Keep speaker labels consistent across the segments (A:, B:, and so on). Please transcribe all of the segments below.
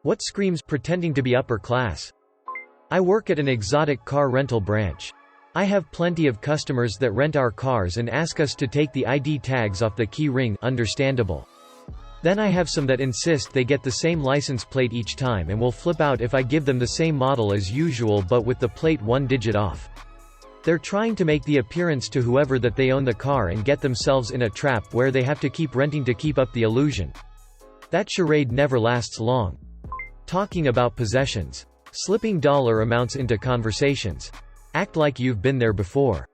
A: What screams pretending to be upper class? I work at an exotic car rental branch. I have plenty of customers that rent our cars and ask us to take the ID tags off the key ring, understandable. Then I have some that insist they get the same license plate each time and will flip out if I give them the same model as usual but with the plate one digit off. They're trying to make the appearance to whoever that they own the car and get themselves in a trap where they have to keep renting to keep up the illusion. That charade never lasts long. Talking about possessions. Slipping dollar amounts into conversations. Act like you've been there before.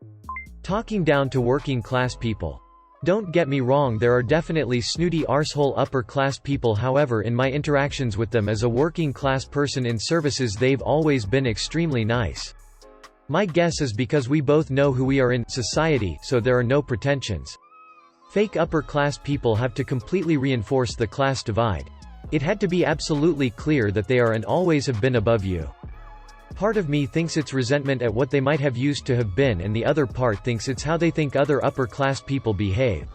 A: Talking down to working class people. Don't get me wrong, there are definitely snooty arsehole upper class people, however in my interactions with them as a working class person in services they've always been extremely nice. My guess is because we both know who we are in society, so there are no pretensions. Fake upper class people have to completely reinforce the class divide. It had to be absolutely clear that they are and always have been above you. Part of me thinks it's resentment at what they might have used to have been, and the other part thinks it's how they think other upper class people behave.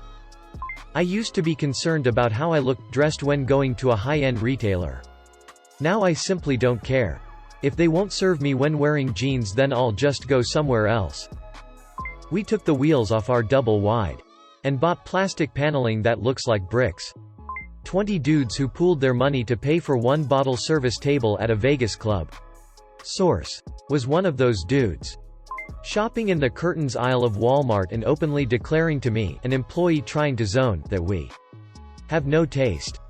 A: I used to be concerned about how I looked dressed when going to a high-end retailer. Now I simply don't care. If they won't serve me when wearing jeans, then I'll just go somewhere else. We took the wheels off our double wide. And bought plastic paneling that looks like bricks. 20 dudes who pooled their money to pay for one bottle service table at a Vegas club. Source. Was one of those dudes. Shopping in the curtains aisle of Walmart and openly declaring to me, an employee trying to zone, that we have no taste.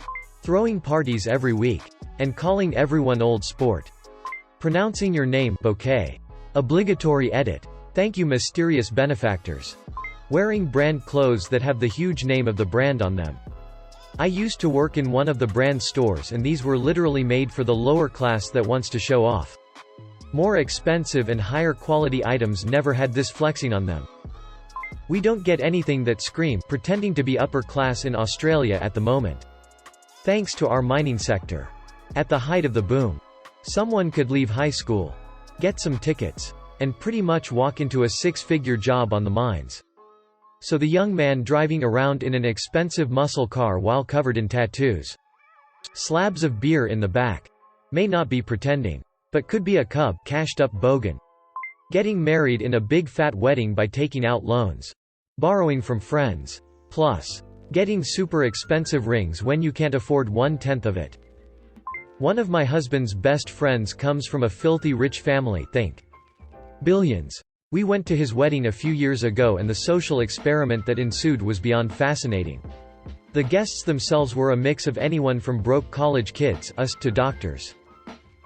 A: Throwing parties every week. And calling everyone old sport. Pronouncing your name, bouquet. Obligatory edit. Thank you mysterious benefactors. Wearing brand clothes that have the huge name of the brand on them. I used to work in one of the brand stores and these were literally made for the lower class that wants to show off. More expensive and higher quality items never had this flexing on them. We don't get anything that scream pretending to be upper class in Australia at the moment. Thanks to our mining sector. At the height of the boom. Someone could leave high school, get some tickets, and pretty much walk into a six-figure job on the mines. So the young man driving around in an expensive muscle car while covered in tattoos. Slabs of beer in the back. May not be pretending. But could be a cub, cashed up bogan. Getting married in a big fat wedding by taking out loans. Borrowing from friends. Plus. Getting super expensive rings when you can't afford 1/10 of it. One of my husband's best friends comes from a filthy rich family, think billions. We went to his wedding a few years ago and the social experiment that ensued was beyond fascinating. The guests themselves were a mix of anyone from broke college kids, us, to doctors.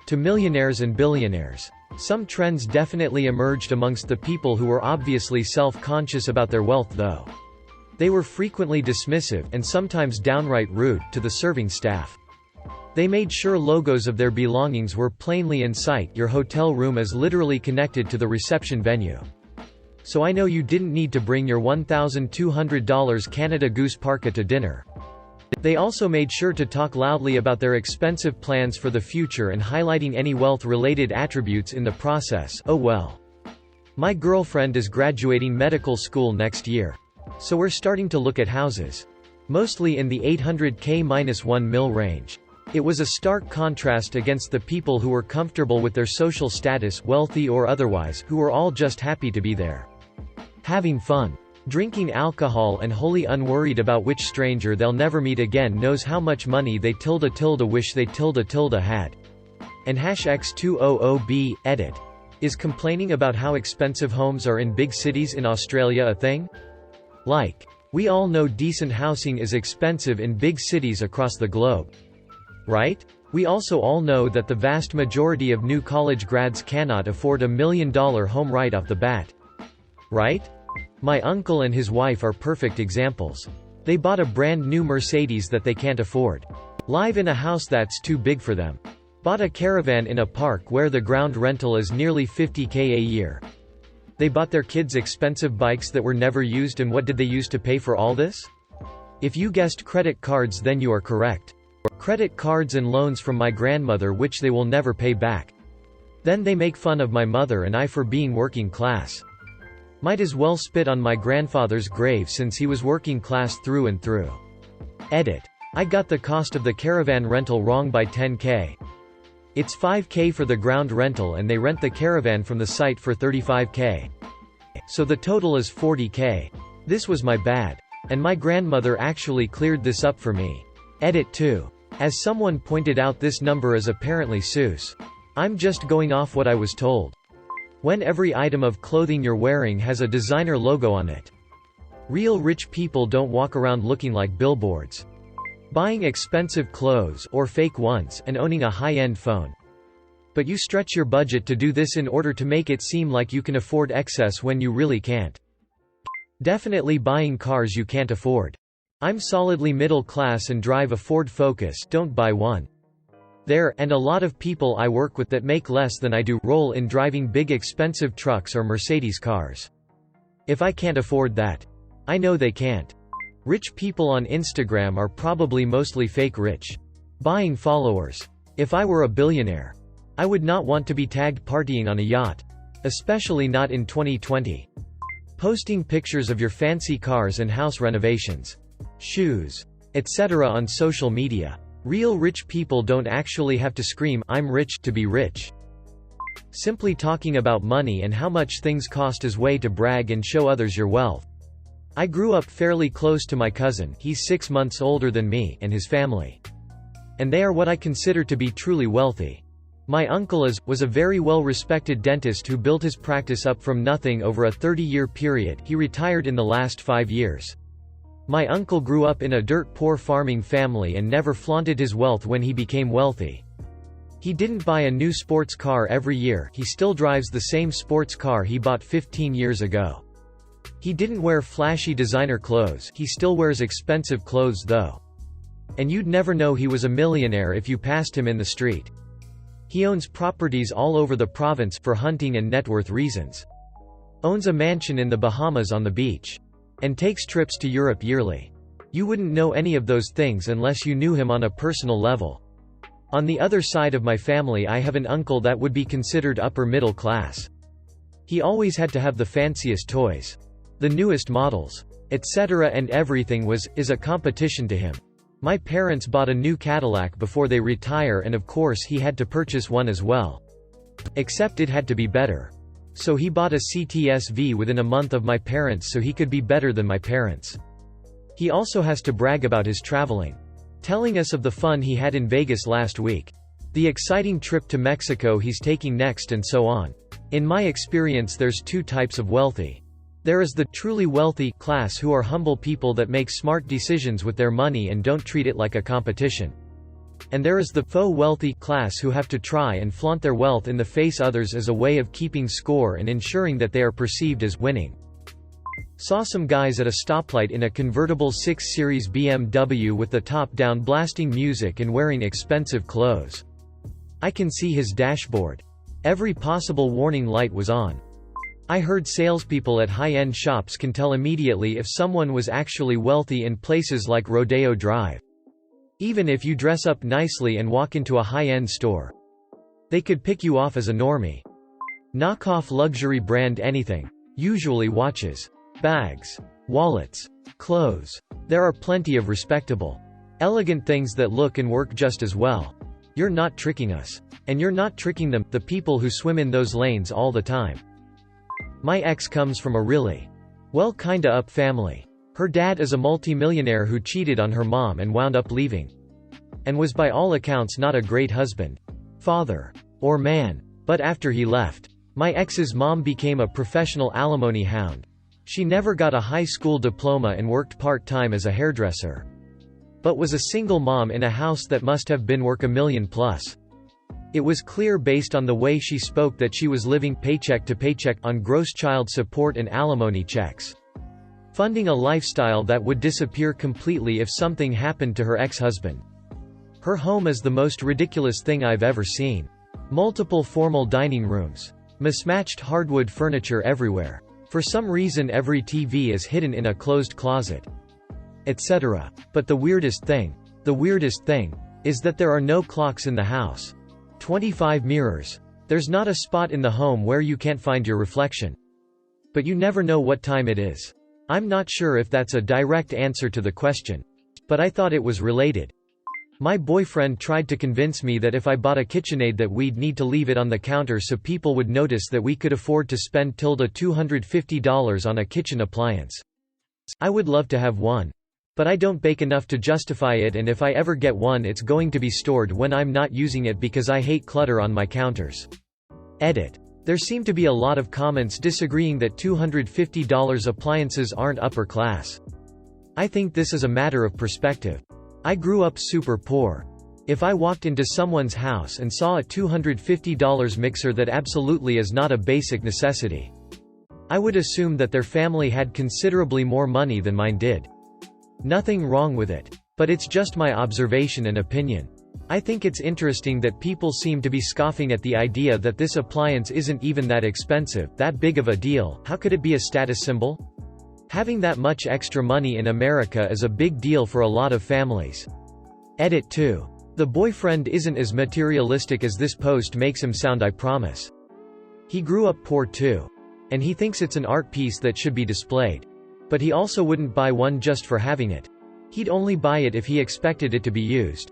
A: To millionaires and billionaires. Some trends definitely emerged amongst the people who were obviously self-conscious about their wealth though. They were frequently dismissive, and sometimes downright rude, to the serving staff. They made sure logos of their belongings were plainly in sight. Your hotel room is literally connected to the reception venue. So I know you didn't need to bring your $1,200 Canada Goose parka to dinner. They also made sure to talk loudly about their expensive plans for the future and highlighting any wealth-related attributes in the process. Oh well. My girlfriend is graduating medical school next year. So we're starting to look at houses. Mostly in the $800K-1 mil range. It was a stark contrast against the people who were comfortable with their social status, wealthy or otherwise, who were all just happy to be there. Having fun. Drinking alcohol and wholly unworried about which stranger they'll never meet again knows how much money they wish they had. And #X200B, edit. Is complaining about how expensive homes are in big cities in Australia a thing? Like. We all know decent housing is expensive in big cities across the globe. Right? We also all know that the vast majority of new college grads cannot afford $1 million home right off the bat. Right? My uncle and his wife are perfect examples. They bought a brand new Mercedes that they can't afford. Live in a house that's too big for them. Bought a caravan in a park where the ground rental is nearly $50K a year. They bought their kids expensive bikes that were never used, and what did they use to pay for all this? If you guessed credit cards, then you are correct. Credit cards and loans from my grandmother which they will never pay back. Then they make fun of my mother and I for being working class. Might as well spit on my grandfather's grave since he was working class through and through. Edit. I got the cost of the caravan rental wrong by 10K. It's 5K for the ground rental and they rent the caravan from the site for 35K. So the total is 40K. This was my bad. And my grandmother actually cleared this up for me. Edit 2. As someone pointed out, this number is apparently Seuss. I'm just going off what I was told. When every item of clothing you're wearing has a designer logo on it. Real rich people don't walk around looking like billboards. Buying expensive clothes, or fake ones, and owning a high-end phone. But you stretch your budget to do this in order to make it seem like you can afford excess when you really can't. Definitely buying cars you can't afford. I'm solidly middle class and drive a Ford Focus, don't buy one. There, and a lot of people I work with that make less than I do, roll in driving big expensive trucks or Mercedes cars. If I can't afford that, I know they can't. Rich people on Instagram are probably mostly fake rich. Buying followers. If I were a billionaire, I would not want to be tagged partying on a yacht. Especially not in 2020. Posting pictures of your fancy cars and house renovations, shoes, etc. on social media. Real rich people don't actually have to scream, "I'm rich," to be rich. Simply talking about money and how much things cost is way to brag and show others your wealth. I grew up fairly close to my cousin, he's 6 months older than me, and his family. And they are what I consider to be truly wealthy. My uncle was a very well-respected dentist who built his practice up from nothing over a 30-year period. He retired in the last 5 years. My uncle grew up in a dirt-poor farming family and never flaunted his wealth when he became wealthy. He didn't buy a new sports car every year, he still drives the same sports car he bought 15 years ago. He didn't wear flashy designer clothes, he still wears expensive clothes though. And you'd never know he was a millionaire if you passed him in the street. He owns properties all over the province for hunting and net worth reasons. Owns a mansion in the Bahamas on the beach. And takes trips to Europe yearly. You wouldn't know any of those things unless you knew him on a personal level. On the other side of my family I have an uncle that would be considered upper middle class. He always had to have the fanciest toys. The newest models. Etc. and everything is a competition to him. My parents bought a new Cadillac before they retire and of course he had to purchase one as well. Except it had to be better. So he bought a CTSV within a month of my parents so he could be better than my parents. He also has to brag about his traveling. Telling us of the fun he had in Vegas last week. The exciting trip to Mexico he's taking next and so on. In my experience there's two types of wealthy. There is the truly wealthy class who are humble people that make smart decisions with their money and don't treat it like a competition. And there is the faux wealthy class who have to try and flaunt their wealth in the face others as a way of keeping score and ensuring that they are perceived as winning. Saw some guys at a stoplight in a convertible 6 Series BMW with the top down blasting music and wearing expensive clothes. I can see his dashboard. Every possible warning light was on. I heard salespeople at high-end shops can tell immediately if someone was actually wealthy in places like Rodeo Drive. Even if you dress up nicely and walk into a high-end store. They could pick you off as a normie. Knockoff luxury brand anything. Usually watches, bags, wallets, clothes. There are plenty of respectable, elegant things that look and work just as well. You're not tricking us. And you're not tricking them, the people who swim in those lanes all the time. My ex comes from a really, well kinda up family. Her dad is a multimillionaire who cheated on her mom and wound up leaving. And was by all accounts not a great husband, father, or man. But after he left, my ex's mom became a professional alimony hound. She never got a high school diploma and worked part-time as a hairdresser. But was a single mom in a house that must have been worth $1 million plus. It was clear based on the way she spoke that she was living paycheck to paycheck on gross child support and alimony checks. Funding a lifestyle that would disappear completely if something happened to her ex-husband. Her home is the most ridiculous thing I've ever seen. Multiple formal dining rooms. Mismatched hardwood furniture everywhere. For some reason every TV is hidden in a closed closet. Etc. But the weirdest thing is that there are no clocks in the house. 25 mirrors. There's not a spot in the home where you can't find your reflection. But you never know what time it is. I'm not sure if that's a direct answer to the question. But I thought it was related. My boyfriend tried to convince me that if I bought a KitchenAid that we'd need to leave it on the counter so people would notice that we could afford to spend $250 on a kitchen appliance. I would love to have one. But I don't bake enough to justify it, and if I ever get one it's going to be stored when I'm not using it because I hate clutter on my counters. Edit. There seem to be a lot of comments disagreeing that $250 appliances aren't upper class. I think this is a matter of perspective. I grew up super poor. If I walked into someone's house and saw a $250 mixer that absolutely is not a basic necessity, I would assume that their family had considerably more money than mine did. Nothing wrong with it. But it's just my observation and opinion. I think it's interesting that people seem to be scoffing at the idea that this appliance isn't even that expensive, that big of a deal. How could it be a status symbol? Having that much extra money in America is a big deal for a lot of families. Edit 2. The boyfriend isn't as materialistic as this post makes him sound, I promise. He grew up poor too. And he thinks it's an art piece that should be displayed. But he also wouldn't buy one just for having it. He'd only buy it if he expected it to be used.